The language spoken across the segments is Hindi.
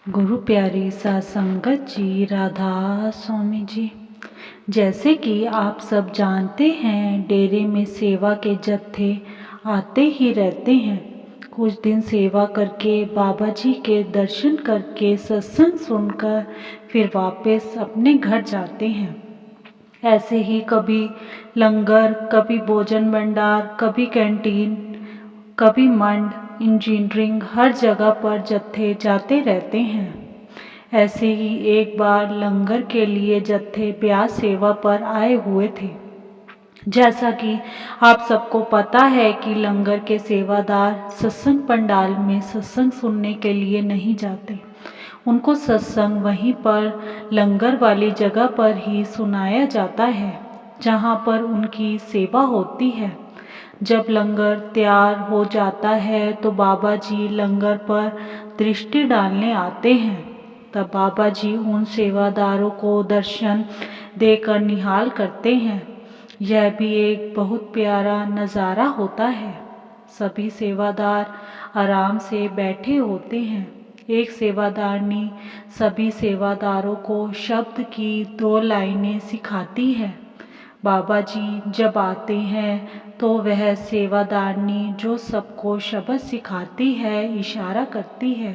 गुरु प्यारी साध संगत जी, राधा स्वामी जी। जैसे कि आप सब जानते हैं, डेरे में सेवा के जत्थे आते ही रहते हैं। कुछ दिन सेवा करके बाबा जी के दर्शन करके सत्संग सुनकर फिर वापस अपने घर जाते हैं। ऐसे ही कभी लंगर, कभी भोजन भंडार, कभी कैंटीन, कभी मंड, इंजीनियरिंग, हर जगह पर जत्थे जाते रहते हैं। ऐसे ही एक बार लंगर के लिए जत्थे ब्यास सेवा पर आए हुए थे। जैसा कि आप सबको पता है कि लंगर के सेवादार सत्संग पंडाल में सत्संग सुनने के लिए नहीं जाते। उनको सत्संग वहीं पर लंगर वाली जगह पर ही सुनाया जाता है, जहाँ पर उनकी सेवा होती है। जब लंगर तैयार हो जाता है तो बाबा जी लंगर पर दृष्टि डालने आते हैं। तब बाबा जी उन सेवादारों को दर्शन देकर निहाल करते हैं। यह भी एक बहुत प्यारा नज़ारा होता है। सभी सेवादार आराम से बैठे होते हैं। एक सेवादारनी सभी सेवादारों को शब्द की 2 लाइनें सिखाती है। बाबा जी जब आते हैं तो वह सेवादारनी जो सबको शब्द सिखाती है, इशारा करती है।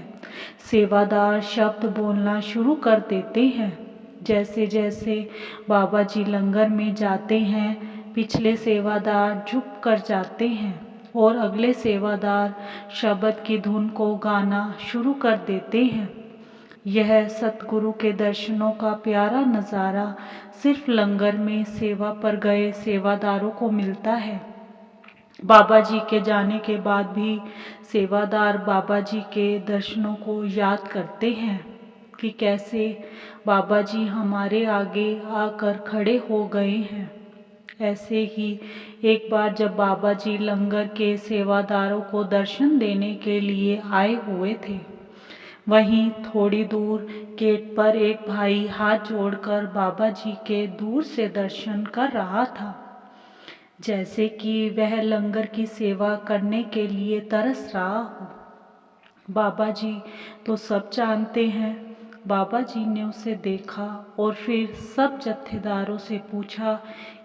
सेवादार शब्द बोलना शुरू कर देते हैं। जैसे जैसे बाबा जी लंगर में जाते हैं, पिछले सेवादार झुक कर जाते हैं और अगले सेवादार शब्द की धुन को गाना शुरू कर देते हैं। यह सतगुरु के दर्शनों का प्यारा नज़ारा सिर्फ लंगर में सेवा पर गए सेवादारों को मिलता है। बाबा जी के जाने के बाद भी सेवादार बाबा जी के दर्शनों को याद करते हैं कि कैसे बाबा जी हमारे आगे आकर खड़े हो गए हैं। ऐसे ही एक बार जब बाबा जी लंगर के सेवादारों को दर्शन देने के लिए आए हुए थे, वहीं थोड़ी दूर गेट पर एक भाई हाथ जोड़कर बाबा जी के दूर से दर्शन कर रहा था, जैसे कि वह लंगर की सेवा करने के लिए तरस रहा हो। बाबा जी तो सब जानते हैं। बाबा जी ने उसे देखा और फिर सब जत्थेदारों से पूछा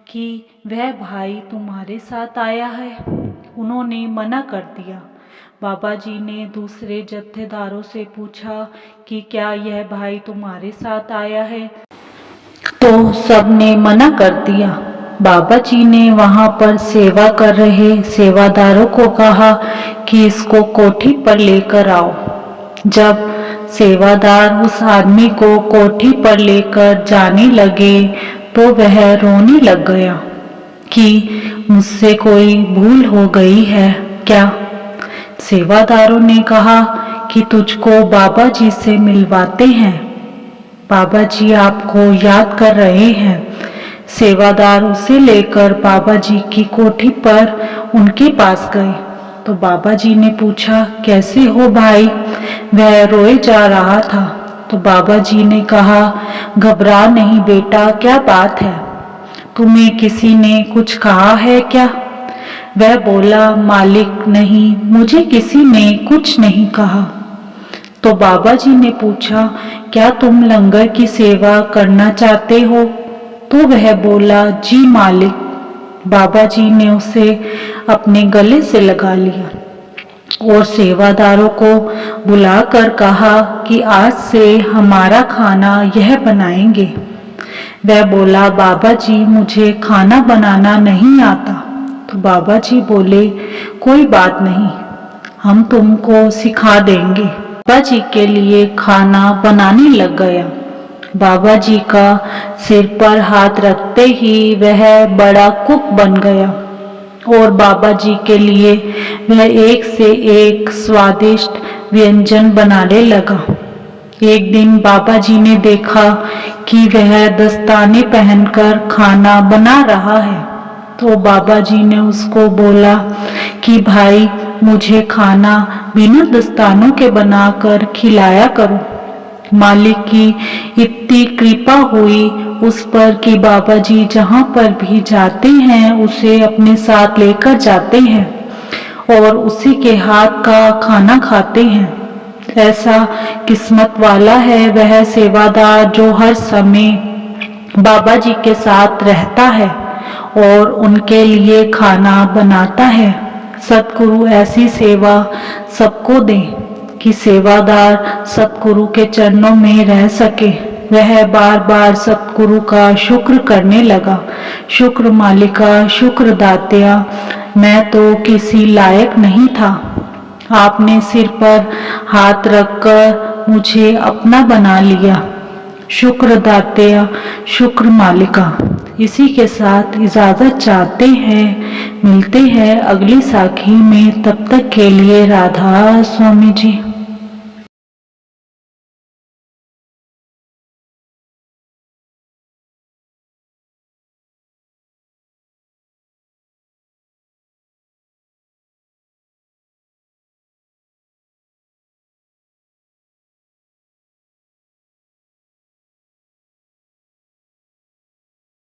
कि वह भाई तुम्हारे साथ आया है। उन्होंने मना कर दिया। बाबा जी ने दूसरे जत्थेदारों से पूछा कि क्या यह भाई तुम्हारे साथ आया है, तो सब ने मना कर दिया। बाबा जी ने वहां पर सेवा कर रहे सेवादारों को कहा कि इसको कोठी पर लेकर आओ। जब सेवादार उस आदमी को कोठी पर लेकर जाने लगे तो वह रोने लग गया कि मुझसे कोई भूल हो गई है क्या। सेवादारों ने कहा कि तुझको बाबा जी से मिलवाते हैं, बाबा जी आपको याद कर रहे हैं। सेवादार उसे लेकर बाबा जी की कोठी पर उनके पास गए तो बाबा जी ने पूछा कैसे हो भाई। वह रोए जा रहा था तो बाबा जी ने कहा घबरा नहीं बेटा, क्या बात है, तुम्हें किसी ने कुछ कहा है क्या। वह बोला मालिक नहीं, मुझे किसी ने कुछ नहीं कहा। तो बाबा जी ने पूछा क्या तुम लंगर की सेवा करना चाहते हो। तो वह बोला जी मालिक। बाबा जी ने उसे अपने गले से लगा लिया और सेवादारों को बुलाकर कहा कि आज से हमारा खाना यह बनाएंगे। वह बोला बाबा जी मुझे खाना बनाना नहीं आता। तो बाबा जी बोले कोई बात नहीं, हम तुमको सिखा देंगे। बाबा जी के लिए खाना बनाने लग गया। बाबा जी का सिर पर हाथ रखते ही वह बड़ा कुक बन गया और बाबा जी के लिए वह एक से एक स्वादिष्ट व्यंजन बनाने लगा। एक दिन बाबा जी ने देखा कि वह दस्ताने पहनकर खाना बना रहा है तो बाबा जी ने उसको बोला कि भाई मुझे खाना बिना दस्तानों के बनाकर खिलाया करो। मालिक की इतनी कृपा हुई उस पर कि बाबा जी जहाँ पर भी जाते हैं उसे अपने साथ लेकर जाते हैं और उसी के हाथ का खाना खाते हैं। ऐसा किस्मत वाला है वह सेवादार जो हर समय बाबा जी के साथ रहता है और उनके लिए खाना बनाता है। सतगुरु ऐसी सेवा सबको दे कि सेवादार सतगुरु के चरणों में रह सके। वह बार बार सतगुरु का शुक्र करने लगा। शुक्र मालिका, शुक्र दात्या, मैं तो किसी लायक नहीं था। आपने सिर पर हाथ रखकर मुझे अपना बना लिया। शुक्र दात्या, शुक्र मालिका। इसी के साथ इजाज़त चाहते हैं। मिलते हैं अगली साखी में, तब तक के लिए राधा स्वामी जी।